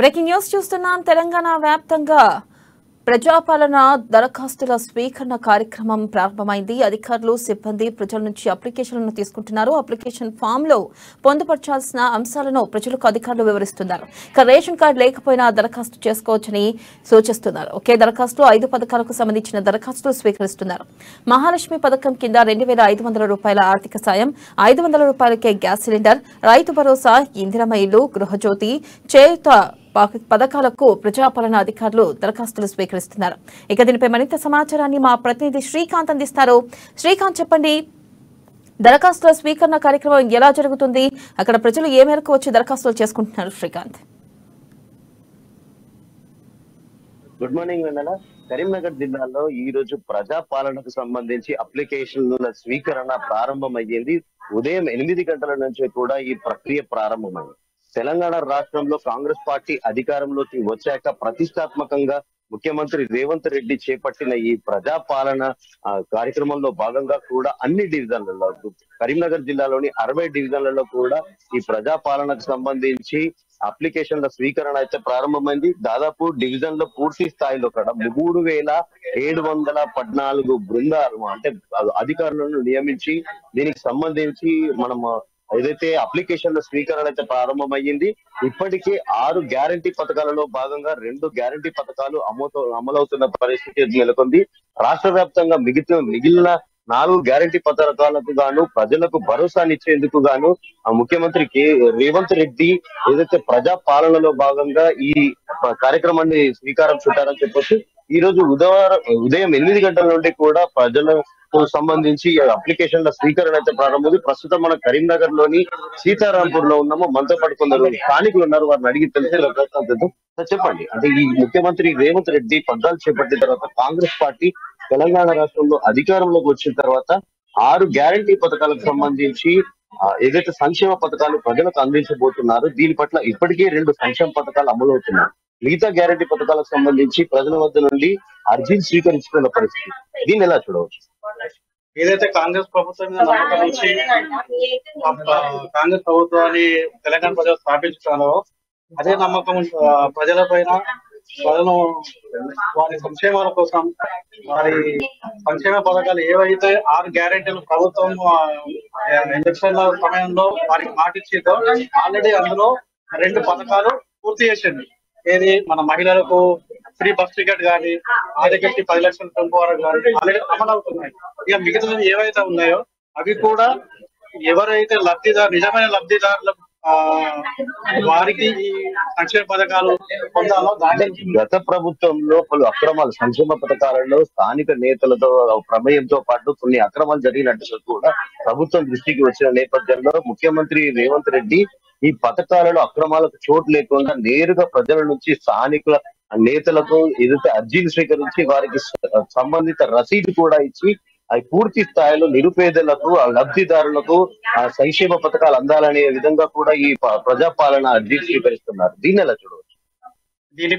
Breaking news చూస్తున్నాం. తెలంగాణ వ్యాప్తంగా ప్రజాపాలన దరఖాస్తుల స్వీకరణ కార్యక్రమం ప్రారంభమైంది. అధికారులు, సిబ్బంది ప్రజల నుంచి అప్లికేషన్లను తీసుకుంటున్నారు. అప్లికేషన్ ఫామ్ లో పొందుపర్చాల్సిన అంశాలను ప్రజలకు అధికారులు వివరిస్తున్నారు. ఇక రేషన్ కార్డు లేకపోయినా దరఖాస్తు చేసుకోవచ్చని సూచిస్తున్నారు. ఒకే దరఖాస్తు 5 పథకాలకు సంబంధించిన దరఖాస్తులు స్వీకరిస్తున్నారు. మహాలక్ష్మి పథకం కింద 2,500 రూపాయల ఆర్థిక సాయం, 500 రూపాయలకే గ్యాస్ సిలిండర్, రైతు భరోసా, ఇందిరమ్మ ఇల్లు, గృహజ్యోతి, చేయుత పథకాలకు ప్రజాపాలన అధికారులు దరఖాస్తులు స్వీకరిస్తున్నారు. ఇక దీనిపై మరింత సమాచారాన్ని మా ప్రతినిధి శ్రీకాంత్ అందిస్తారు. శ్రీకాంత్, చెప్పండి, దరఖాస్తుల స్వీకరణ కార్యక్రమం ఎలా జరుగుతుంది? అక్కడ ప్రజలు ఏ మేరకు వచ్చి దరఖాస్తులు చేసుకుంటున్నారు? శ్రీకాంత్. గుడ్ మార్నింగ్ వెన్నెల. కరీంనగర్ జిల్లాలో ఈ రోజు ప్రజాపాలనకు సంబంధించి అప్లికేషన్ల స్వీకరణ ప్రారంభమయ్యింది. ఉదయం 8 గంటల నుంచి కూడా ఈ ప్రక్రియ ప్రారంభమైంది. తెలంగాణ రాష్ట్రంలో కాంగ్రెస్ పార్టీ అధికారంలోకి వచ్చాక ప్రతిష్టాత్మకంగా ముఖ్యమంత్రి రేవంత్ రెడ్డి చేపట్టిన ఈ ప్రజాపాలన కార్యక్రమంలో భాగంగా కూడా అన్ని డివిజన్లలో, కరీంనగర్ జిల్లాలోని 60 డివిజన్లలో కూడా ఈ ప్రజాపాలనకు సంబంధించి అప్లికేషన్ల స్వీకరణ అయితే ప్రారంభమైంది. దాదాపు డివిజన్ లో పూర్తి స్థాయిలో కూడా 3,714 బృందాలు అంటే అధికారులను నియమించి దీనికి సంబంధించి మనం ఏదైతే అప్లికేషన్ల స్వీకరణ అయితే ప్రారంభమయ్యింది. ఇప్పటికే 6 గ్యారంటీ పథకాలలో భాగంగా 2 గ్యారంటీ పథకాలు అమలవుతున్న పరిస్థితి నెలకొంది. రాష్ట్ర వ్యాప్తంగా మిగిలిన 4 గ్యారంటీ పథకాలకు గాను ప్రజలకు భరోసానిచ్చేందుకు గాను ముఖ్యమంత్రి రేవంత్ రెడ్డి ఏదైతే ప్రజా పాలనలో భాగంగా ఈ కార్యక్రమాన్ని శ్రీకారం చుట్టారని చెప్పొచ్చు. ఈ రోజు ఉదయం 8 గంటల నుండి కూడా ప్రజలకు సంబంధించి అప్లికేషన్ల స్వీకరణ అయితే ప్రారంభమైంది. ప్రస్తుతం మన కరీంనగర్ లోని సీతారాంపూర్ లో ఉన్నాము. మనతో పాటు కొందరు స్థానికులు ఉన్నారు, వారిని అడిగి తెలుసుకునే ప్రయత్నం చేద్దాం. చెప్పండి, అంటే ఈ ముఖ్యమంత్రి రేవంత్ రెడ్డి పగ్గాలు చేపట్టిన తర్వాత కాంగ్రెస్ పార్టీ తెలంగాణ రాష్ట్రంలో అధికారంలోకి వచ్చిన తర్వాత 6 గ్యారంటీ పథకాలకు సంబంధించి ఏదైతే సంక్షేమ పథకాలు ప్రజలకు అందించబోతున్నారు, దీని పట్ల ఇప్పటికే 2 సంక్షేమ పథకాలు అమలవుతున్నాయి. మిగతా గ్యారంటీ పథకాలకు సంబంధించి ప్రజల వద్ద నుండి అర్జీలు స్వీకరించుకున్న పరిస్థితి, దీన్ని ఎలా చూడవచ్చు? ఏదైతే కాంగ్రెస్ ప్రభుత్వం నమ్మకం నుంచి కాంగ్రెస్ ప్రభుత్వాన్ని తెలంగాణ ప్రజలు స్థాపించుతారో అదే నమ్మకం ప్రజల పైన, ప్రజలు వారి సంక్షేమాల కోసం, వారి సంక్షేమ పథకాలు ఏవైతే 6 గ్యారెంటీలు ప్రభుత్వం ఎలక్షన్ల సమయంలో వారికి మాటిచ్చిందో ఆల్రెడీ అందులో 2 పథకాలు పూర్తి చేసింది. ఏది మన మహిళలకు ఫ్రీ బస్ టికెట్ కానీ, ఆరోగ్యశ్రీ 10 లక్షల పెంపు వరకు కానీ ఆల్రెడీ అమలు అవుతున్నాయి. ఇక మిగతా ఏవైతే ఉన్నాయో అవి కూడా ఎవరైతే నిజమైన లబ్ధిదారులు వారికి ఈ సంక్షేమ పథకాలు పొందాలో గత ప్రభుత్వంలో పలు అక్రమాలు సంక్షేమ పథకాలలో స్థానిక నేతలతో ప్రమేయంతో పాటు కొన్ని అక్రమాలు జరిగినట్టు కూడా ప్రభుత్వం దృష్టికి వచ్చిన నేపథ్యంలో ముఖ్యమంత్రి రేవంత్ రెడ్డి ఈ పథకాలలో అక్రమాలకు చోటు లేకుండా నేరుగా ప్రజల నుంచి స్థానికుల నేతలకు ఏదైతే అర్జీలు స్వీకరించి వారికి సంబంధిత రసీదు కూడా ఇచ్చి అవి పూర్తి స్థాయిలో నిరుపేదలకు, లబ్ధిదారులకు సంక్షేమ పథకాలు అందాలనే విధంగా కూడా ఈ ప్రజాపాలన అర్జీలు స్వీకరిస్తున్నారు. దీన్ని ఎలా చూడవచ్చు? దీని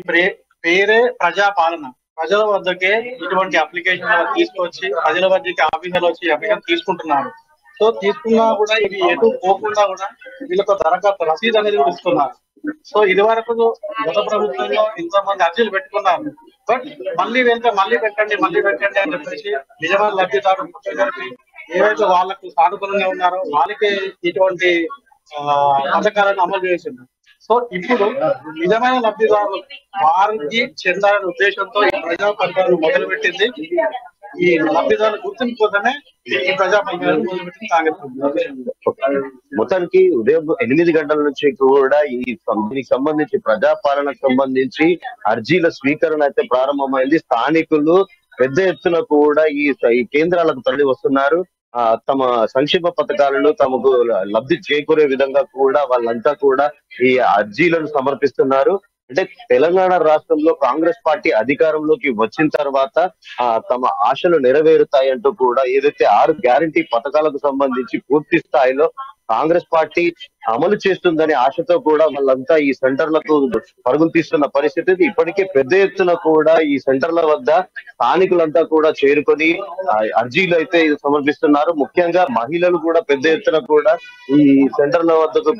పేరే ప్రజాపాలన. ప్రజల వద్దకే ఇటువంటి అప్లికేషన్ తీసుకొచ్చి ప్రజల వద్దకి ఆఫీసర్లు వచ్చి అప్లికేషన్ తీసుకుంటున్నారు. సో తీసుకున్నా కూడా ఇవి ఎటు పోకుండా కూడా వీళ్ళకు దరఖాస్తు రసీదు అనేది కూడా ఇస్తున్నారు. సో ఇది వరకు గత ప్రభుత్వంలో ఇంతమంది అర్జీలు పెట్టుకున్నారు, బట్ మళ్ళీ పెట్టండి అని చెప్పేసి నిజమైన లబ్ధిదారు ముఖ్యమంత్రి ఏవైతే వాళ్ళకు సానుకూలంగా ఉన్నారో వాళ్ళకి ఇటువంటి పథకాలను అమలు చేసింది. సో ఇప్పుడు నిజమైన లబ్ధిదారులు వారికి చెందాలనే ఉద్దేశంతో ఈ ప్రజా పథకాలను మొదలుపెట్టింది. ఈ లబ్ధిదారుల గుర్తింపు కోసమే ఈ ప్రజా పథకాలను మొదలుపెట్టింది కాంగ్రెస్. మొత్తానికి ఉదయం 8 గంటల నుంచి కూడా దీనికి సంబంధించి ప్రజాపాలనకు సంబంధించి అర్జీల స్వీకరణ అయితే ప్రారంభమైంది. స్థానికులు పెద్ద ఎత్తున కూడా ఈ కేంద్రాలకు తరలి వస్తున్నారు. తమ సంక్షేమ పథకాలను తమకు లబ్ధి చేకూరే విధంగా కూడా వాళ్ళంతా కూడా ఈ అర్జీలను సమర్పిస్తున్నారు. అంటే తెలంగాణ రాష్ట్రంలో కాంగ్రెస్ పార్టీ అధికారంలోకి వచ్చిన తర్వాత తమ ఆశలు నెరవేరుతాయంటూ కూడా ఏదైతే 6 గ్యారంటీ పథకాలకు సంబంధించి పూర్తి స్థాయిలో కాంగ్రెస్ పార్టీ అమలు చేస్తుందనే ఆశతో కూడా వాళ్ళంతా ఈ సెంటర్లకు పరుగులు తీస్తున్న పరిస్థితి. ఇప్పటికే పెద్ద ఎత్తున కూడా ఈ సెంటర్ల వద్ద స్థానికులంతా కూడా చేరుకొని అర్జీలు అయితే సమర్పిస్తున్నారు. ముఖ్యంగా మహిళలు కూడా పెద్ద ఎత్తున కూడా ఈ సెంటర్ల వద్దకు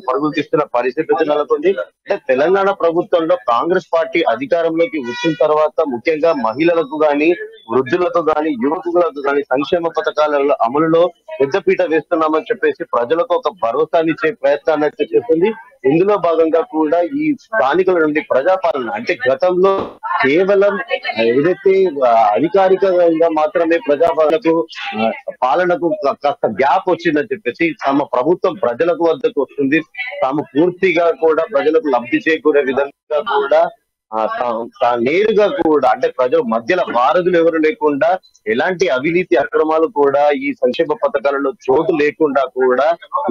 పరుగులు తీస్తున్న పరిస్థితి నెలకొంది. అంటే తెలంగాణ ప్రభుత్వంలో కాంగ్రెస్ పార్టీ అధికారంలోకి వచ్చిన తర్వాత ముఖ్యంగా మహిళలకు గాని, వృద్ధులకు గాని, యువకులకు గాని సంక్షేమ పథకాల అమలులో పెద్దపీట వేస్తున్నామని చెప్పేసి ప్రజలకు ఒక భరోసానిచ్చే ప్రయత్నాన్ని అయితే చేస్తుంది. ఇందులో భాగంగా కూడా ఈ స్థానికుల నుండి ప్రజాపాలన అంటే గతంలో కేవలం ఏదైతే అధికారికంగా మాత్రమే పాలనకు కాస్త గ్యాప్ వచ్చిందని చెప్పేసి తమ ప్రభుత్వం ప్రజలకు వద్దకు వస్తుంది, తాము పూర్తిగా కూడా ప్రజలకు లబ్ధి చేకూరే విధంగా కూడా నేరుగా కూడా అంటే ప్రజల మధ్యలో వారధులు ఎవరు లేకుండా ఎలాంటి అవినీతి అక్రమాలు కూడా ఈ సంక్షేమ పథకాలలో చోటు లేకుండా కూడా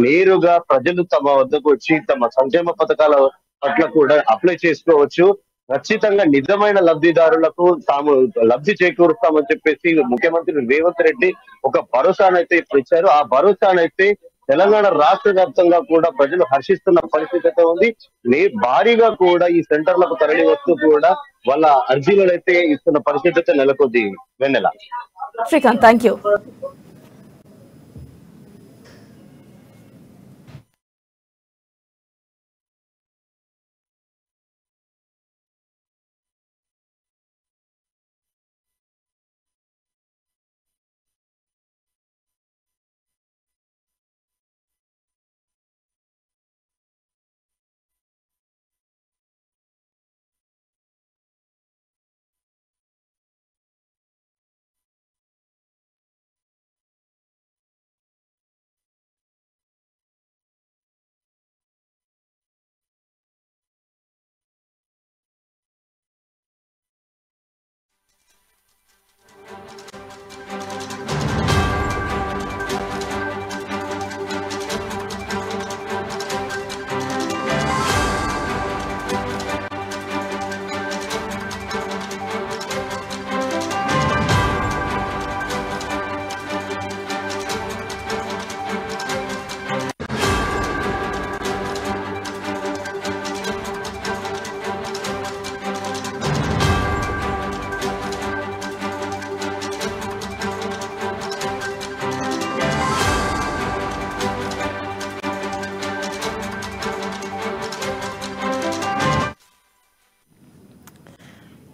నేరుగా ప్రజలు తమ వద్దకు వచ్చి తమ సంక్షేమ పథకాల పట్ల కూడా అప్లై చేసుకోవచ్చు. ఖచ్చితంగా నిజమైన లబ్ధిదారులకు తాము లబ్ధి చేకూరుస్తామని చెప్పేసి ముఖ్యమంత్రి రేవంత్ రెడ్డి ఒక భరోసానైతే ఇప్పుడు ఇచ్చారు. ఆ భరోసానైతే తెలంగాణ రాష్ట్ర వ్యాప్తంగా కూడా ప్రజలు హర్షిస్తున్న పరిస్థితి అయితే ఉంది. భారీగా కూడా ఈ సెంటర్లకు తరలి వస్తూ కూడా వాళ్ళ అర్జీలను అయితే ఇస్తున్న పరిస్థితి అయితే నెలకొంది. వెన్నెల. Srikanth, thank you.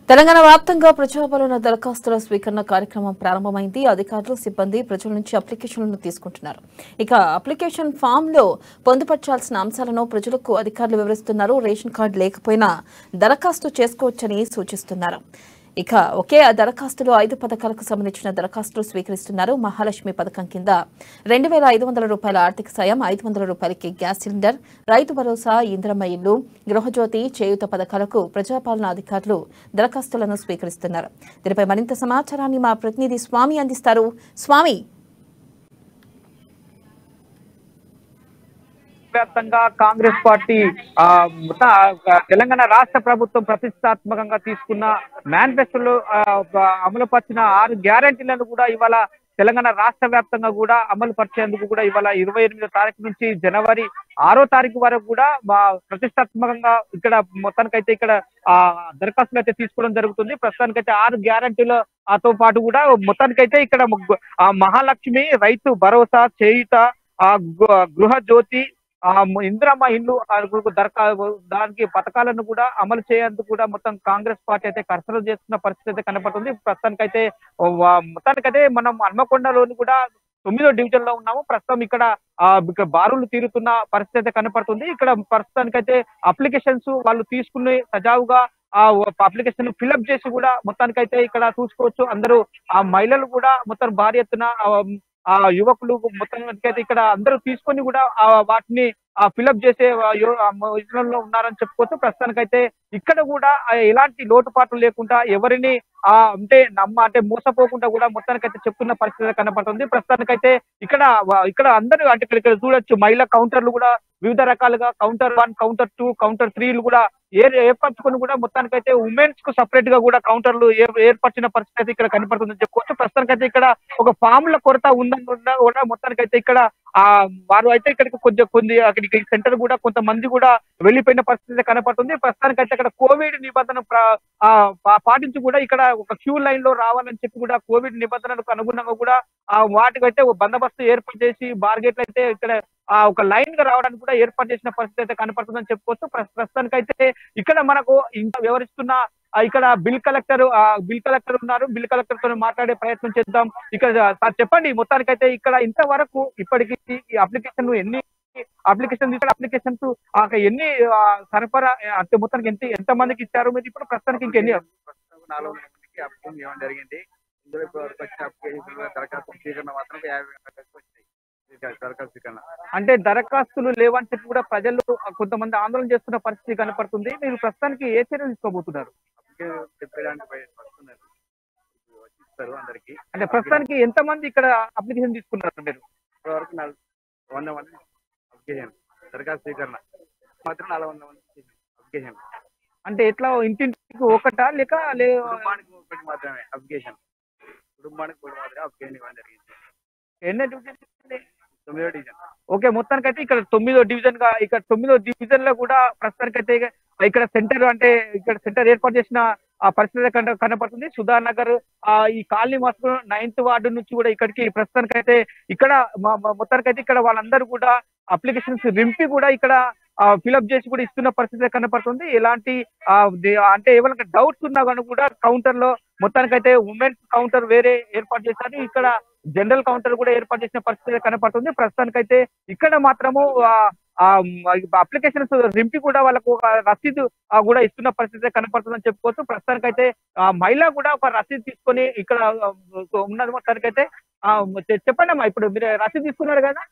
తెలంగాణ వ్యాప్తంగా ప్రజాపాలన దరఖాస్తుల స్వీకరణ కార్యక్రమం ప్రారంభమైంది. అధికారులు, సిబ్బంది ప్రజల నుంచి అప్లికేషన్లను తీసుకుంటున్నారు. ఇక అప్లికేషన్ ఫామ్ లో పొందుపర్చాల్సిన అంశాలను ప్రజలకు అధికారులు వివరిస్తున్నారు. రేషన్ కార్డు లేకపోయినా దరఖాస్తు చేసుకోవచ్చని సూచిస్తున్నారు. ఇక ఒకే దరఖాస్తులో 5 పథకాలకు సంబంధించిన దరఖాస్తులు స్వీకరిస్తున్నారు. మహాలక్ష్మి పథకం కింద 2500 రూపాయల ఆర్థిక సాయం, 500 రూపాయలకి గ్యాస్ సిలిండర్, రైతు భరోసా, ఇంద్రమ్మ ఇల్లు, గృహజ్యోతి, చేయూత పథకాలకు ప్రజాపాలన అధికారులు దరఖాస్తులను స్వీకరిస్తున్నారు. దీనిపై మరింత సమాచారాన్ని మా ప్రతినిధి స్వామి అందిస్తారు. స్వామి, వ్యాప్తంగా కాంగ్రెస్ పార్టీ తెలంగాణ రాష్ట్ర ప్రభుత్వం ప్రతిష్టాత్మకంగా తీసుకున్న మేనిఫెస్టోలో అమలు పరిచిన 6 గ్యారంటీలను కూడా ఇవాళ తెలంగాణ రాష్ట్ర వ్యాప్తంగా కూడా అమలు పరిచేందుకు కూడా ఇవాళ 28వ తారీఖు నుంచి జనవరి 6వ తారీఖు వరకు కూడా ప్రతిష్టాత్మకంగా ఇక్కడ మొత్తానికైతే ఇక్కడ దరఖాస్తులు అయితే తీసుకోవడం జరుగుతుంది. ప్రస్తుతానికైతే 6 గ్యారంటీలతో పాటు కూడా మొత్తానికైతే ఇక్కడ మహాలక్ష్మి, రైతు భరోసా, చేయుత, గృహజ్యోతి, ఇందిరమ్మ ఇల్లు దానికి పథకాలను కూడా అమలు చేయేందుకు కూడా మొత్తం కాంగ్రెస్ పార్టీ అయితే కసరత్తు చేస్తున్న పరిస్థితి అయితే కనపడుతుంది. మొత్తానికైతే మనం హన్మకొండలోని కూడా 9వ డివిజన్ లో ఉన్నాము. ప్రస్తుతం ఇక్కడ బారులు తీరుతున్న పరిస్థితి అయితే కనపడుతుంది. ఇక్కడ ప్రస్తుతానికైతే అప్లికేషన్స్ వాళ్ళు తీసుకుని సజావుగా అప్లికేషన్ ఫిల్అప్ చేసి కూడా మొత్తానికైతే ఇక్కడ చూసుకోవచ్చు. అందరూ మహిళలు కూడా మొత్తం భారీ ఎత్తున యువకులు మొత్తానికైతే ఇక్కడ అందరూ తీసుకొని కూడా వాటిని ఫిల్అప్ చేసే యోజనలో ఉన్నారని చెప్పుకోవచ్చు. ప్రస్తుతానికైతే ఇక్కడ కూడా ఎలాంటి లోటుపాట్లు లేకుండా ఎవరిని అంటే మోసపోకుండా కూడా మొత్తానికైతే చెప్తున్న పరిస్థితి కనపడుతుంది. ప్రస్తుతానికైతే ఇక్కడ అందరూ అంటే ఇక్కడ చూడొచ్చు, మహిళా కౌంటర్లు కూడా వివిధ రకాలుగా కౌంటర్ 1, కౌంటర్ 2, కౌంటర్ 3లు కూడా ఏర్పరచుకొని కూడా మొత్తానికైతే ఉమెన్స్ కు సపరేట్ గా కూడా కౌంటర్లు ఏర్పరిచిన పరిస్థితి అయితే ఇక్కడ కనపడుతుందని చెప్పుకోవచ్చు. ప్రస్తుతానికైతే ఇక్కడ ఒక ఫామ్ల కొరత ఉందని కూడా మొత్తానికైతే ఇక్కడ వారు అయితే ఇక్కడికి కొన్ని అక్కడికి సెంటర్ కూడా కొంతమంది కూడా వెళ్లిపోయిన పరిస్థితి కనపడుతుంది. ప్రస్తుతానికైతే ఇక్కడ కోవిడ్ నిబంధన పాటించి కూడా ఇక్కడ ఒక క్యూ లైన్ లో రావాలని చెప్పి కూడా కోవిడ్ నిబంధనలకు అనుగుణంగా కూడా వాటికైతే బందోబస్తు ఏర్పాటు చేసి బార్గేట్లు అయితే ఇక్కడ ఒక లైన్ గా రావడానికి కూడా ఏర్పాటు చేసిన పరిస్థితి అయితే కనపడుతుందని చెప్పుకోవచ్చు. ప్రస్తుతానికైతే ఇక్కడ మనకు ఇంకా వివరిస్తున్న ఇక్కడ బిల్ కలెక్టర్ ఉన్నారు. బిల్ కలెక్టర్ తో మాట్లాడే ప్రయత్నం చేద్దాం. ఇక్కడ సార్ చెప్పండి, మొత్తానికైతే ఇక్కడ ఇంతవరకు ఇప్పటికి ఈ అప్లికేషన్ ఎన్ని అప్లికేషన్స్ ఎన్ని సరఫరా అంటే మొత్తానికి ఎంత మందికి ఇచ్చారు మీరు ఇప్పుడు ప్రస్తుతానికి ఇంకెన్ని? 4 మందికి అప్లై చేయడం జరిగింది. ఇందులో ఇప్పటివరకు వచ్చిన అప్లికేషన్ దరఖాస్తు స్వీకరణ మాత్రం 50 మందికి వచ్చినాయి. దరఖాస్తు స్వీకరణ అంటే దరఖాస్తులు లేవని చెప్పి కూడా ప్రజలు కొంతమంది ఆందోళన చేస్తున్న పరిస్థితి కనపడుతుంది. మీరు ప్రస్తుతానికి ఏ చర్యలు తీసుకోబోతున్నారు? చెప్పడానికి వస్తున్నారు, వచ్చిస్తారు అందరికి. అంటే ప్రస్తుతానికి ఎంత మంది ఇక్కడ అప్లికేషన్ తీసుకున్నారు మీరు? ఇప్పటివరకు 100 మంది అప్లికేషన్ దరఖాస్తు స్వీకరణ మాత్రం 400 మంది అప్లికేషన్. అంటే ఎట్లా ఇంటింటికి ఒకటా లేక కుటుంబానికి ఒకటి మాత్రమే అప్లికేషన్, కుటుంబానికి ఒకటి మాత్రమే అప్లికేషన్ ఇవ్వడం జరిగింది. ఎన్ని డివిజన్? 9వ డివిజన్. ఓకే, మొత్తానికైతే ఇక్కడ 9వ డివిజన్ గా ఇక్కడ 9వ డివిజన్ లో కూడా ప్రస్తుతానికైతే ఇక్కడ సెంటర్ ఏర్పాటు చేసిన ఆ పరిస్థితి కనపడుతుంది. సుధానగర్ ఈ కాలనీ మాత్రం 9th వార్డు నుంచి కూడా ఇక్కడికి ప్రస్తుతానికైతే ఇక్కడ మొత్తానికైతే ఇక్కడ వాళ్ళందరూ కూడా అప్లికేషన్స్ రింపి కూడా ఇక్కడ ఫిల్అప్ చేసి కూడా ఇస్తున్న పరిస్థితి కనపడుతుంది. ఎలాంటి అంటే ఏమైనా డౌట్స్ ఉన్నా కానీ కూడా కౌంటర్ లో మొత్తానికైతే ఉమెన్స్ కౌంటర్ వేరే ఏర్పాటు చేశారు. ఇక్కడ జనరల్ కౌంటర్ కూడా ఏర్పాటు చేసిన పరిస్థితి కనపడుతుంది. ప్రస్తుతానికైతే ఇక్కడ మాత్రము అప్లికేషన్స్ రింపి కూడా వాళ్ళకు ఒక రసీదు కూడా ఇస్తున్న పరిస్థితి కనపడుతుందని చెప్పుకోవచ్చు. ప్రస్తుతానికైతే మహిళ కూడా ఒక రసీదు తీసుకొని ఇక్కడ ఉన్నది. మొత్తానికైతే చెప్పండి అమ్మా, ఇప్పుడు మీరు రసీదు తీసుకున్నారు కదా?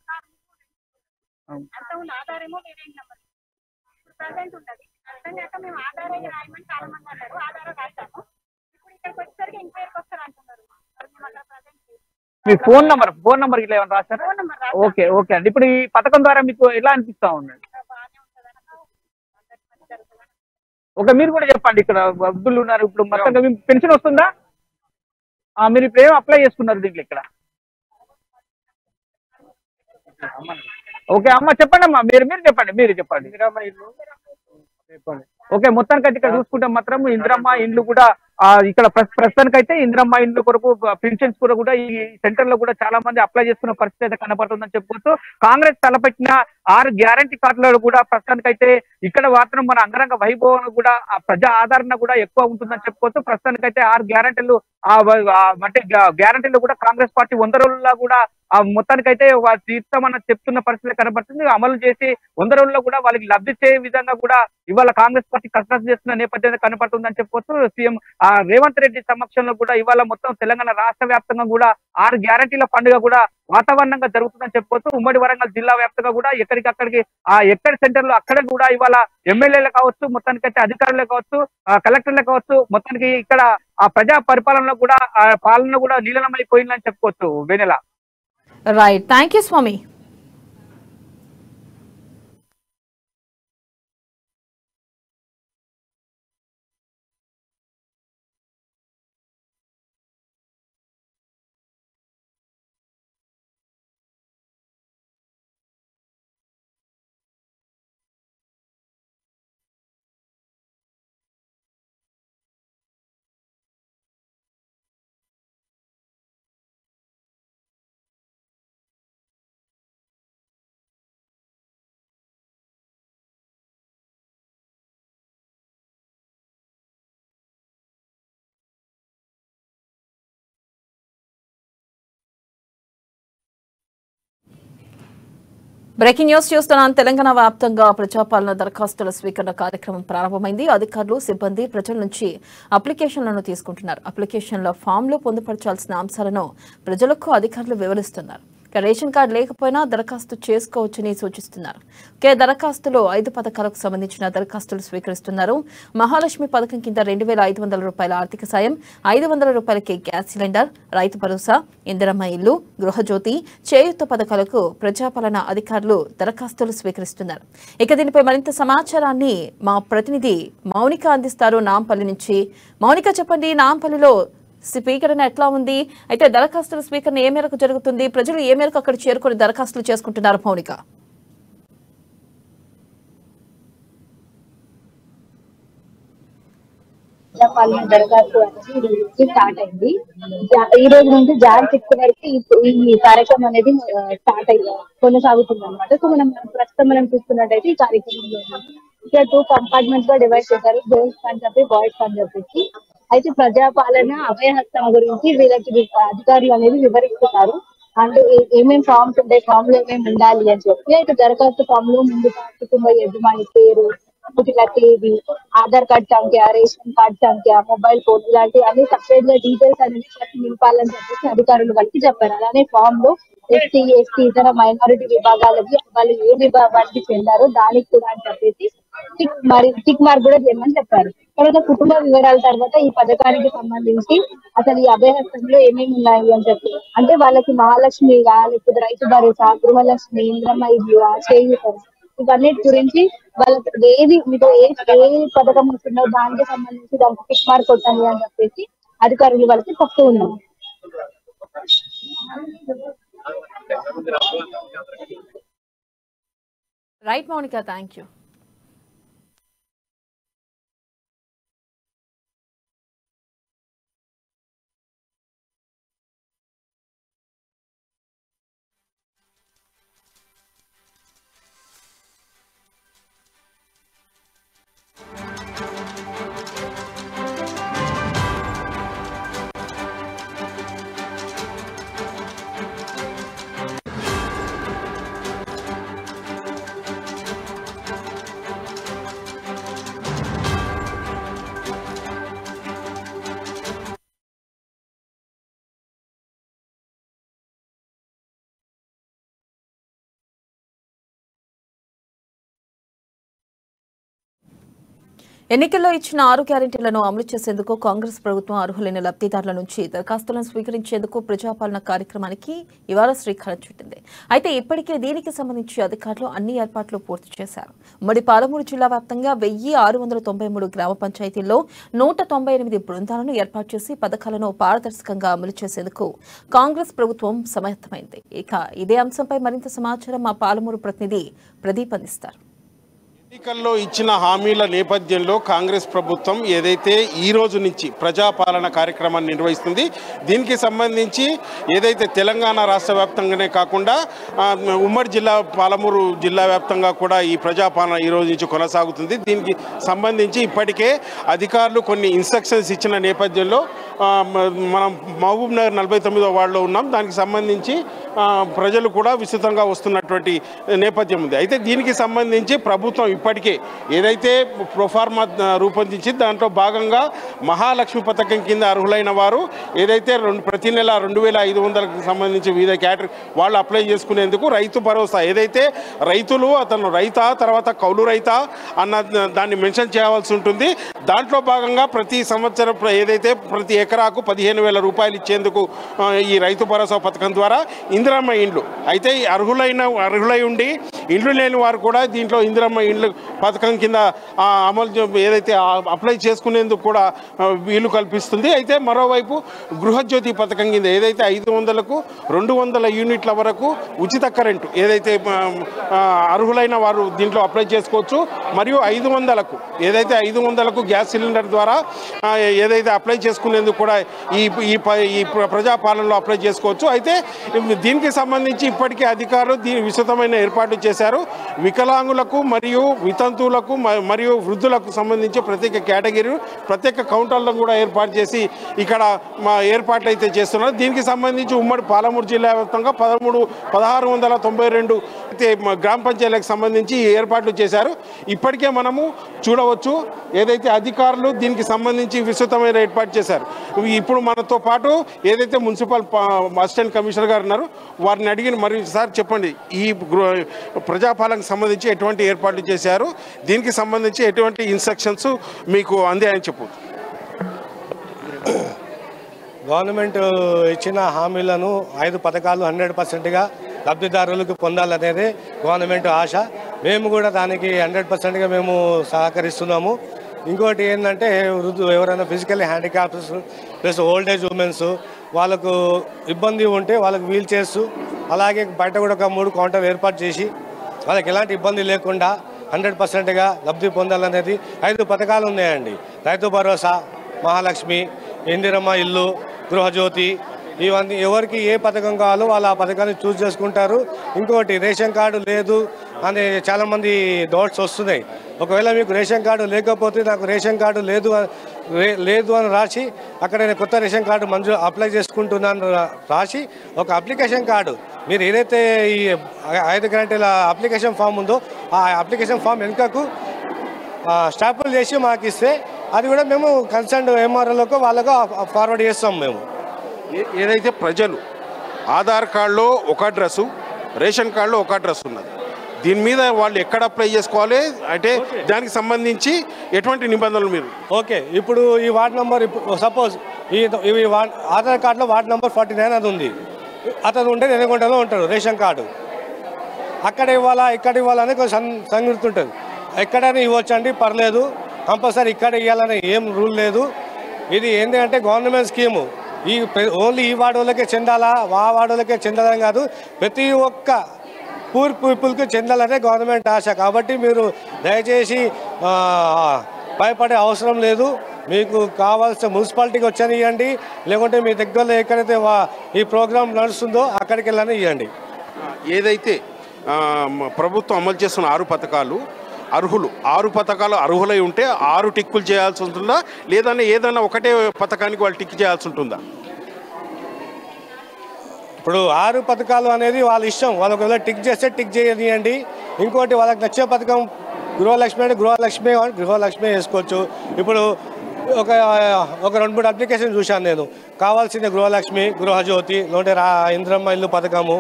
మీ ఫోన్ నంబర్ ఇట్లా ఏమైనా రాశారా? ఓకే ఓకే అండి. ఇప్పుడు ఈ పథకం ద్వారా మీకు ఎలా అనిపిస్తా ఉందండి? ఓకే, మీరు కూడా చెప్పండి. ఇక్కడ వృద్ధులు ఉన్నారు, ఇప్పుడు మొత్తంగా మీకు పెన్షన్ వస్తుందా? మీరు ఇప్పుడు ఏం అప్లై చేసుకున్నారు దీంట్లో ఇక్కడ? ఓకే అమ్మ, చెప్పండి అమ్మా, మీరు చెప్పండి. ఓకే, మొత్తానికైతే ఇక్కడ చూసుకుంటే మాత్రం ఇందిరమ్మ ఇండ్లు కూడా ఇక్కడ ప్రస్తుతానికైతే ఇందిరమ్మ ఇండ్లు కొరకు పెన్షన్స్ కూడా ఈ సెంటర్ లో కూడా చాలా మంది అప్లై చేసుకున్న పరిస్థితి అయితే కనపడుతుందని చెప్పుకోవచ్చు. కాంగ్రెస్ తలపెట్టిన 6 గ్యారంటీ కార్డులలో కూడా ప్రస్తుతానికైతే ఇక్కడ మాత్రం మన అంగరంగ వైభవం కూడా ప్రజా ఆదరణ కూడా ఎక్కువ ఉంటుందని చెప్పుకోవచ్చు. ప్రస్తుతానికైతే 6 గ్యారంటీలు అంటే గ్యారంటీలు కూడా కాంగ్రెస్ పార్టీ 100 రోజుల్లో కూడా మొత్తానికైతే తీర్చామని చెప్తున్న పరిస్థితి కనబడుతుంది. అమలు చేసి 100 రోజుల్లో కూడా వాళ్ళకి లబ్ధి చేయ విధంగా కూడా ఇవాళ కాంగ్రెస్ పార్టీ కసరత్తు చేస్తున్న నేపథ్యం కనపడుతుందని చెప్పుకోవచ్చు. సీఎం రేవంత్ రెడ్డి సమక్షంలో కూడా ఇవాళ మొత్తం తెలంగాణ రాష్ట్ర వ్యాప్తంగా కూడా 6 గ్యారంటీల పండుగ కూడా వాతావరణంగా జరుగుతుందని చెప్పుకోవచ్చు. ఉమ్మడి వరంగల్ జిల్లా వ్యాప్తంగా కూడా ఎక్కడికక్కడికి ఎక్కడి సెంటర్ లో అక్కడ కూడా ఇవాళ ఎమ్మెల్యేలు కావచ్చు, మొత్తానికైతే అధికారులు కావచ్చు, కలెక్టర్లు కావచ్చు, మొత్తానికి ఇక్కడ ప్రజా పరిపాలనలో కూడా పాలన కూడా నీలనమైపోయిందని చెప్పుకోవచ్చు. Vennela right, thank you Swamy. Breaking news చూస్తున్నాం. తెలంగాణ వ్యాప్తంగా ప్రజాపాలన దరఖాస్తుల స్వీకరణ కార్యక్రమం ప్రారంభమైంది. అధికారులు, సిబ్బంది ప్రజల నుంచి అప్లికేషన్లను తీసుకుంటున్నారు. అప్లికేషన్ల ఫామ్లో పొందుపరచాల్సిన అంశాలను ప్రజలకు అధికారులు వివరిస్తున్నారు. ఇక రేషన్ కార్డు లేకపోయినా దరఖాస్తు చేసుకోవచ్చని సూచిస్తున్నారు. ఒకే దరఖాస్తులో 5 పథకాలకు సంబంధించిన దరఖాస్తులు స్వీకరిస్తున్నారు. మహాలక్ష్మి పథకం కింద 2,500 రూపాయల ఆర్థిక సాయం, 500 రూపాయలకి గ్యాస్ సిలిండర్, రైతు భరోసా, ఇందిరమ్మ ఇల్లు, గృహజ్యోతి, చేయూత పథకాలకు ప్రజాపాలన అధికారులు దరఖాస్తులు స్వీకరిస్తున్నారు. ఇక దీనిపై మరింత సమాచారాన్ని మా ప్రతినిధి మౌనిక అందిస్తారు నాంపల్లి నుంచి. మౌనిక, చెప్పండి, నాంపల్లిలో స్వీకరణ ఎట్లా ఉంది? అయితే దరఖాస్తుల స్వీకరణ ఏ మేరకు జరుగుతుంది? ప్రజలు ఏ మేరకు అక్కడ చేరుకొని దరఖాస్తులు చేసుకుంటున్నారు? మౌనిక, దరఖాస్తు అనేది స్టార్ట్ అయింది. ఈ రోజు నుంచి జాన్ 6 వరకు ఈ కార్యక్రమం అనేది స్టార్ట్ అయ్యి కొనసాగుతుంది అనమాట. సో ప్రస్తుతం చూస్తున్నట్టయితే ఈ కార్యక్రమంలో ఇక్కడ 2 కంపార్ట్మెంట్స్ గా డివైడ్ చేశారు, గర్ల్స్ అని చెప్పి, బాయ్స్ అని చెప్పేసి. అయితే ప్రజాపాలన అభయహస్తం గురించి వీళ్ళకి అధికారులు అనేది వివరిస్తున్నారు. అంటే ఏమేమి ఫామ్స్ ఉంటాయి, ఫామ్ లో ఏమేమి ఉండాలి అని చెప్పి. అయితే దరఖాస్తు ఫామ్ లో ముందు కుటుంబ యజమాని పేరు, పుట్టిన తేదీ, ఆధార్ కార్డ్ సంఖ్య, రేషన్ కార్డ్ సంఖ్య, మొబైల్ ఫోన్, ఇలాంటి అన్ని సపరేట్ గా డీటెయిల్స్ అనేది ప్రతి నింపాలని చెప్పేసి అధికారులు వాళ్ళకి చెప్పారు. అలానే ఫామ్ లో ఎస్టీ, ఎస్టీ, ఇతర మైనారిటీ విభాగాలకి వాళ్ళు ఏ విభాగానికి చెందారో దానికి కూడా అని చెప్పేసి టిక్ మార్క్ కూడా చేయమని చెప్పారు. తర్వాత కుటుంబ వివరాల తర్వాత ఈ పథకానికి సంబంధించి అసలు ఈ అభయహస్తంలో ఏమేమి ఉన్నాయి అని చెప్పి, అంటే వాళ్ళకి మహాలక్ష్మి, లేకపోతే రైతు భరోసా, గృహలక్ష్మి, ఇంద్రమ్మ ఇల్లు, చేయూత, ఇవన్నిటి గురించి వాళ్ళకి ఏది మీకు ఏ పథకం వస్తుందో దానికి సంబంధించి దానికి టిక్ మార్క్ కొట్టాలి అని చెప్పేసి అధికారులు వాళ్ళకి చెప్తూ ఉన్నారు. Right Mounika, thank you. ఎన్నికల్లో ఇచ్చిన 6 గ్యారెంటీలను అమలు చేసేందుకు కాంగ్రెస్ ప్రభుత్వం అర్హులైన లబ్ధిదారుల నుంచి దరఖాస్తులను స్వీకరించేందుకు ప్రజాపాలన కార్యక్రమానికి ఇవాళ శ్రీకారం చుట్టింది. అయితే ఇప్పటికే దీనికి సంబంధించి అధికారులు అన్ని ఏర్పాట్లు పూర్తి చేశారు. ఉమ్మడి పాలమూరు జిల్లా వ్యాప్తంగా 1693 గ్రామ పంచాయతీల్లో 198 బృందాలను ఏర్పాటు చేసి పథకాలను పారదర్శకంగా అమలు చేసేందుకు కాంగ్రెస్ ప్రభుత్వం సమాయత్తమైంది. ఇక ఇదే అంశంపై మరింత సమాచారం మా పాలమూరు ప్రతినిధి ప్రదీప్ అందిస్తారు. ఎన్నికల్లో ఇచ్చిన హామీల నేపథ్యంలో కాంగ్రెస్ ప్రభుత్వం ఏదైతే ఈ రోజు నుంచి ప్రజాపాలన కార్యక్రమాన్ని నిర్వహిస్తుంది, దీనికి సంబంధించి ఏదైతే తెలంగాణ రాష్ట్ర వ్యాప్తంగానే కాకుండా ఉమ్మడి జిల్లా పాలమూరు జిల్లా వ్యాప్తంగా కూడా ఈ ప్రజాపాలన ఈ రోజు నుంచి కొనసాగుతుంది. దీనికి సంబంధించి ఇప్పటికే అధికారులు కొన్ని ఇన్స్ట్రక్షన్స్ ఇచ్చిన నేపథ్యంలో మనం మహబూబ్ నగర్ 49వ వార్డులో ఉన్నాం. దానికి సంబంధించి ప్రజలు కూడా విస్తృతంగా వస్తున్నటువంటి నేపథ్యం ఉంది. అయితే దీనికి సంబంధించి ప్రభుత్వం ఇప్పటికే ఏదైతే ప్రొఫార్మా రూపొందించి దాంట్లో భాగంగా మహాలక్ష్మి పథకం కింద అర్హులైన వారు ఏదైతే ప్రతి నెల 2,500కి సంబంధించి వివిధ కేటగిరీ వాళ్ళు అప్లై చేసుకునేందుకు రైతు భరోసా, ఏదైతే రైతులు అతను రైతా తర్వాత కౌలు రైతా అన్న దాన్ని మెన్షన్ చేయవలసి ఉంటుంది. దాంట్లో భాగంగా ప్రతి సంవత్సరం ఏదైతే ప్రతి ఎకరాకు 15,000 రూపాయలు ఇచ్చేందుకు ఈ రైతు భరోసా పథకం ద్వారా ఇందిరమ్మ ఇండ్లు, అయితే అర్హులై ఉండి ఇండ్లు లేని వారు కూడా దీంట్లో ఇందిరమ్మ ఇండ్లు పథకం కింద అమలు ఏదైతే అప్లై చేసుకునేందుకు కూడా వీలు కల్పిస్తుంది. అయితే మరోవైపు గృహజ్యోతి పథకం కింద ఏదైతే 500కు 200 యూనిట్ల వరకు ఉచిత కరెంటు ఏదైతే అర్హులైన వారు దీంట్లో అప్లై చేసుకోవచ్చు. మరియు 500కు ఏదైతే 500కు గ్యాస్ సిలిండర్ ద్వారా ఏదైతే అప్లై చేసుకునేందుకు కూడా ఈ ప్రజాపాలనలో అప్లై చేసుకోవచ్చు. అయితే దీనికి సంబంధించి ఇప్పటికే అధికారులు విస్తృతమైన ఏర్పాట్లు చేశారు. వికలాంగులకు మరియు వితంతువులకు మరియు వృద్ధులకు సంబంధించి ప్రత్యేక కేటగిరీ ప్రత్యేక కౌంటర్లను కూడా ఏర్పాటు చేసి ఇక్కడ ఏర్పాట్లు అయితే చేస్తున్నారు. దీనికి సంబంధించి ఉమ్మడి పాలమూరు జిల్లా వ్యాప్తంగా 1692 గ్రామ పంచాయతీలకు సంబంధించి ఏర్పాట్లు చేశారు. ఇప్పటికే మనము చూడవచ్చు ఏదైతే అధికారులు దీనికి సంబంధించి విస్తృతమైన ఏర్పాటు చేశారు. ఇప్పుడు మనతో పాటు ఏదైతే మున్సిపల్ అసిస్టెంట్ కమిషనర్ గారు ఉన్నారో వారిని అడిగిన మరి సార్ చెప్పండి, ఈ ప్రజాపాలనకు సంబంధించి ఎటువంటి ఏర్పాట్లు చేశారు, దీనికి సంబంధించి ఎటువంటి ఇన్స్ట్రక్షన్స్ మీకు అందాయని చెప్పు. గవర్నమెంట్ ఇచ్చిన హామీలను 5 పథకాలు 100%గా లబ్ధిదారులకు పొందాలనేది గవర్నమెంట్ ఆశ. మేము కూడా దానికి 100%గా మేము సహకరిస్తున్నాము. ఇంకోటి ఏంటంటే ఎవరైనా physically handicaps plus old age women's వాళ్ళకు ఇబ్బంది ఉంటే వాళ్ళకు వీల్ చైర్స్, అలాగే బయట కూడా ఒక 3 కౌంటర్లు ఏర్పాటు చేసి వాళ్ళకి ఎలాంటి ఇబ్బంది లేకుండా 100%గా లబ్ధి పొందాలనేది 5 పథకాలు ఉన్నాయండి. రైతు భరోసా, మహాలక్ష్మి, ఇందిరమ్మ ఇల్లు, గృహజ్యోతి, ఇవన్నీ ఎవరికి ఏ పథకం కావాలో వాళ్ళు ఆ పథకాన్ని చూస్ చేసుకుంటారు. ఇంకోటి రేషన్ కార్డు లేదు అని చాలామంది డౌట్స్ వస్తున్నాయి. ఒకవేళ మీకు రేషన్ కార్డు లేకపోతే నాకు రేషన్ కార్డు లేదు అని రాసి అక్కడ నేను కొత్త రేషన్ కార్డు అప్లై చేసుకుంటున్నాను రాసి ఒక అప్లికేషన్ కార్డు మీరు ఏదైతే ఈ 5 గ్యారెంటీల అప్లికేషన్ ఫామ్ ఉందో ఆ అప్లికేషన్ ఫామ్ వెనుకకు స్టాంపులు చేసి మాకు ఇస్తే అది కూడా మేము కన్సర్న్ ఎంఆర్ఓలకు వాళ్ళకు ఫార్వర్డ్ చేస్తాం. మేము ఏదైతే ప్రజలు ఆధార్ కార్డులో ఒక అడ్రస్సు, రేషన్ కార్డులో ఒక అడ్రస్ ఉన్నది, దీని మీద వాళ్ళు ఎక్కడ అప్లై చేసుకోవాలి అంటే దానికి సంబంధించి ఎటువంటి నిబంధనలు మీరు ఓకే. ఇప్పుడు ఈ వార్డ్ నెంబర్ సపోజ్ ఈ ఆధార్ కార్డులో వార్డ్ నెంబర్ 49 అది ఉంది, అతను ఉంటే నెనగొండలో ఉంటాడు రేషన్ కార్డు, అక్కడ ఇవ్వాలా ఇక్కడ ఇవ్వాలని కొంచెం సంగుతుంటుంది. ఎక్కడైనా ఇవ్వచ్చండి, పర్లేదు, కంపల్సరీ ఇక్కడ ఇవ్వాలని ఏం రూల్ లేదు. ఇది ఏంటంటే గవర్నమెంట్ స్కీము, ఈ ఓన్లీ ఈ వార్డు వాళ్ళకే చెందాలా ఆ వార్డు వాళ్ళకే చెందాలని కాదు, ప్రతి ఒక్క పూర్ పీపుల్కి చెందాలనే గవర్నమెంట్ ఆశ. కాబట్టి మీరు దయచేసి భయపడే అవసరం లేదు. మీకు కావాల్సిన మున్సిపాలిటీకి వచ్చని ఇవ్వండి, లేకుంటే మీ దగ్గరలో ఎక్కడైతే ఈ ప్రోగ్రాం నడుస్తుందో అక్కడికి వెళ్ళని ఇవ్వండి. ఏదైతే ప్రభుత్వం అమలు చేస్తున్న 6 పథకాలు అర్హులు 6 పథకాలు అర్హులై ఉంటే 6 టిక్కులు చేయాల్సి ఉంటుందా, లేదన్నా ఏదన్నా ఒకటే పథకానికి వాళ్ళు టిక్ చేయాల్సి ఉంటుందా? ఇప్పుడు 6 పథకాలు అనేది వాళ్ళ ఇష్టం, వాళ్ళు ఒకవేళ టిక్ చేస్తే టిక్ చేయనియండి. ఇంకోటి వాళ్ళకి నచ్చే పథకం గృహలక్ష్మి అంటే గృహలక్ష్మి వేసుకోవచ్చు. ఇప్పుడు ఒక 2-3 అప్లికేషన్ చూశాను నేను, కావాల్సింది గృహలక్ష్మి, గృహజ్యోతి, లేదంటే ఇందిరమ్మ ఇల్లు పథకము,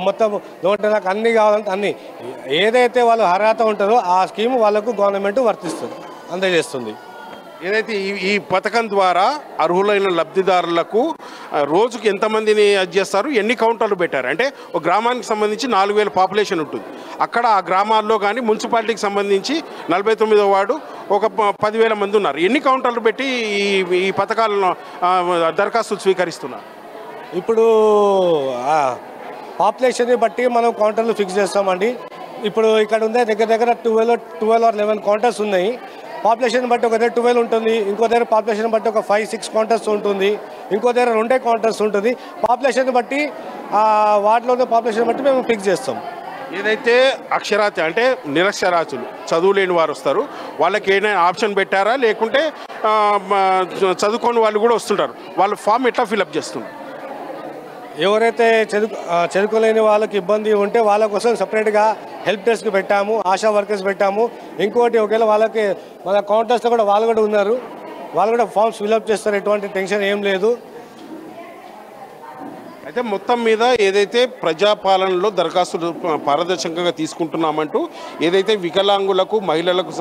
మొత్తం లేదంటే నాకు అన్నీ కావాలంటే అన్నీ ఏదైతే వాళ్ళు అర్హత ఉంటుందో ఆ స్కీమ్ వాళ్ళకు గవర్నమెంట్ వర్తిస్తుంది, అందజేస్తుంది. ఏదైతే ఈ పథకం ద్వారా అర్హులైన లబ్ధిదారులకు రోజుకి ఎంతమందిని చేస్తారు, ఎన్ని కౌంటర్లు పెట్టారు అంటే ఒక గ్రామానికి సంబంధించి 4000 పాపులేషన్ ఉంటుంది. అక్కడ ఆ గ్రామాల్లో కానీ మున్సిపాలిటీకి సంబంధించి 49వ వార్డు ఒక 10,000 మంది ఉన్నారు. ఎన్ని కౌంటర్లు పెట్టి ఈ పథకాలను దరఖాస్తులు స్వీకరిస్తున్నారు? ఇప్పుడు పాపులేషన్ని బట్టి మనం కౌంటర్లు ఫిక్స్ చేస్తామండి. ఇప్పుడు ఇక్కడ ఉందే దగ్గర 12 or 11 కౌంటర్స్ ఉన్నాయి. పాపులేషన్ బట్టి ఒక దగ్గర 12 ఉంటుంది, ఇంకో దగ్గర పాపులేషన్ బట్టి ఒక 5-6 కౌంటర్స్ ఉంటుంది, ఇంకో దగ్గర 2 కౌంటర్స్ ఉంటుంది. పాపులేషన్ బట్టి వాటిలోనే పాపులేషన్ బట్టి మేము ఫిక్స్ చేస్తాం. ఏదైతే అక్షరాస్యత అంటే నిరక్షరాస్యులు చదువు లేని వారు వస్తారు, వాళ్ళకి ఏదైనా ఆప్షన్ పెట్టారా, లేకుంటే చదువుకోని వాళ్ళు కూడా వస్తుంటారు, వాళ్ళ ఫామ్ ఎట్లా ఫిలప్ చేస్తున్నారు? ఎవరైతే చదువుకోలేని వాళ్ళకి ఇబ్బంది ఉంటే వాళ్ళ కోసం సపరేట్గా హెల్ప్ డెస్క్ పెట్టాము, ఆశా వర్కర్స్ పెట్టాము. ఇంకోటి ఒకవేళ వాళ్ళకి మన కౌంటర్స్లో కూడా వాళ్ళు కూడా ఉన్నారు, వాళ్ళు కూడా ఫామ్స్ ఫిల్అప్ చేస్తారు, ఎటువంటి టెన్షన్ ఏం లేదు. అయితే మొత్తం మీద ఏదైతే ప్రజాపాలనలో దరఖాస్తులు పారదర్శకంగా తీసుకుంటున్నామంటూ ఏదైతే వికలాంగులకు, మహిళలకు,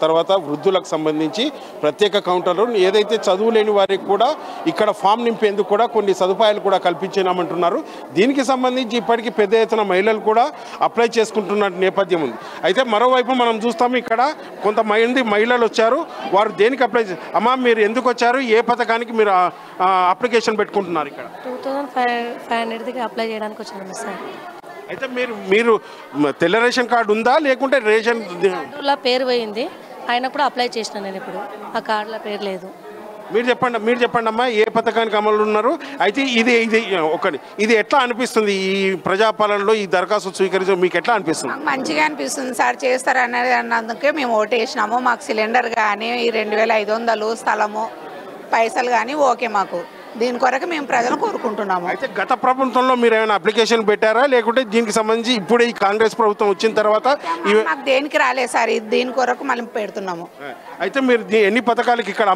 తర్వాత వృద్ధులకు సంబంధించి ప్రత్యేక కౌంటర్లు, ఏదైతే చదువు లేని వారికి కూడా ఇక్కడ ఫామ్ నింపేందుకు కూడా కొన్ని సదుపాయాలు కూడా కల్పించినామంటున్నారు. దీనికి సంబంధించి ఇప్పటికీ పెద్ద ఎత్తున మహిళలు కూడా అప్లై చేసుకుంటున్న నేపథ్యం ఉంది. అయితే మరోవైపు మనం చూస్తాము, ఇక్కడ కొంతమంది మహిళలు వచ్చారు, వారు దేనికి అప్లై అమ్మా మీరు ఎందుకు వచ్చారు, ఏ పథకానికి మీరు అప్లికేషన్ పెట్టుకుంటున్నారు? ఇక్కడ 2500కి అప్లై చేయడానికి వచ్చాను సార్. అయితే మీరు తెల్ల రేషన్ కార్డు ఉందా, లేకుంటే రేషన్ కార్డులో పేరు పోయింది, ఆయన కూడా అప్లై చేసిన నేను, ఇప్పుడు ఆ కార్డులో పేరు లేదు. మీరు చెప్పండి అమ్మా, ఏ పథకానికి అమలు ఉన్నారు? అయితే ఇది ఎట్లా అనిపిస్తుంది, ఈ ప్రజాపాలనలో ఈ దరఖాస్తు స్వీకరించడం మీకు ఎట్లా అనిపిస్తుంది? మంచిగా అనిపిస్తుంది సార్, చేస్తారు అనేది అన్నందుకే మేము ఓటు వేసినాము. మాకు సిలిండర్ కానీ 2500 స్థలము పైసలు కానీ ఓకే, మాకు దీని కొరకు మేము ప్రజలు కోరుకుంటున్నాము. అయితే గత ప్రభుత్వంలో మీరు ఏమైనా అప్లికేషన్ పెట్టారా, లేకుంటే దీనికి సంబంధించి ఇప్పుడే ఈ కాంగ్రెస్ ప్రభుత్వం వచ్చిన తర్వాత మాకు దేనికి రాలేదు సార్, దీని కొరకు మళ్ళీ పెడుతున్నాము. అయితే మీరు ఎన్ని పథకాలకి ఇక్కడ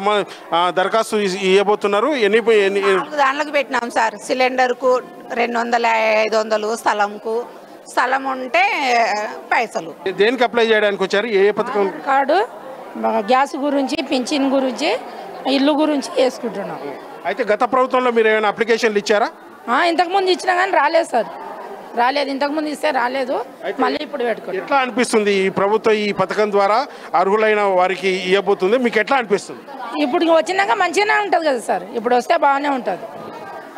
దరఖాస్తు ఇవ్వబోతున్నారు? దాంట్లోకి పెట్టినాం సార్. సిలిండర్కు 200-500, స్థలం ఉంటే పైసలు. దేనికి అప్లై చేయడానికి వచ్చారు? ఏ పథకం? కార్డు, గ్యాస్ గురించి, పింఛన్ గురించి, ఇల్లు గురించి వేసుకుంటున్నాం. అయితే గత ప్రభుత్వంలో మీరు ఏమైనా అప్లికేషన్లు ఇచ్చారా? ఇంతకుముందు ఇచ్చినా కానీ రాలేదు సార్, రాలేదు. ఇంతకుముందు ఇస్తే రాలేదు, మళ్ళీ ఇప్పుడు పెట్టుకోండి. ఎట్లా అనిపిస్తుంది ఈ ప్రభుత్వం ఈ పథకం ద్వారా అర్హులైన వారికి ఇవ్వబోతుంది? మీకు ఎట్లా అనిపిస్తుంది? ఇప్పుడు వచ్చినాక మంచిగానే ఉంటుంది కదా సార్, ఇప్పుడు వస్తే బాగానే ఉంటుంది.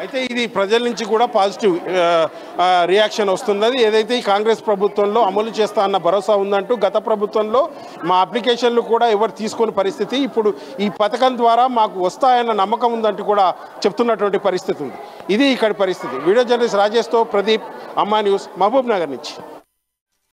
అయితే ఇది ప్రజల నుంచి కూడా పాజిటివ్ రియాక్షన్ వస్తున్నది. ఏదైతే ఈ కాంగ్రెస్ ప్రభుత్వంలో అమలు చేస్తా అన్న భరోసా ఉందంటూ గత ప్రభుత్వంలో మా అప్లికేషన్లు కూడా ఎవరు తీసుకునే పరిస్థితి, ఇప్పుడు ఈ పథకం ద్వారా మాకు వస్తాయన్న నమ్మకం ఉందంటూ కూడా చెప్తున్నటువంటి పరిస్థితి ఉంది. ఇది ఇక్కడి పరిస్థితి. వీడియో జర్నలిస్ట్ రాజేష్తో ప్రదీప్, అమ్మా న్యూస్, మహబూబ్ నగర్ నుంచి.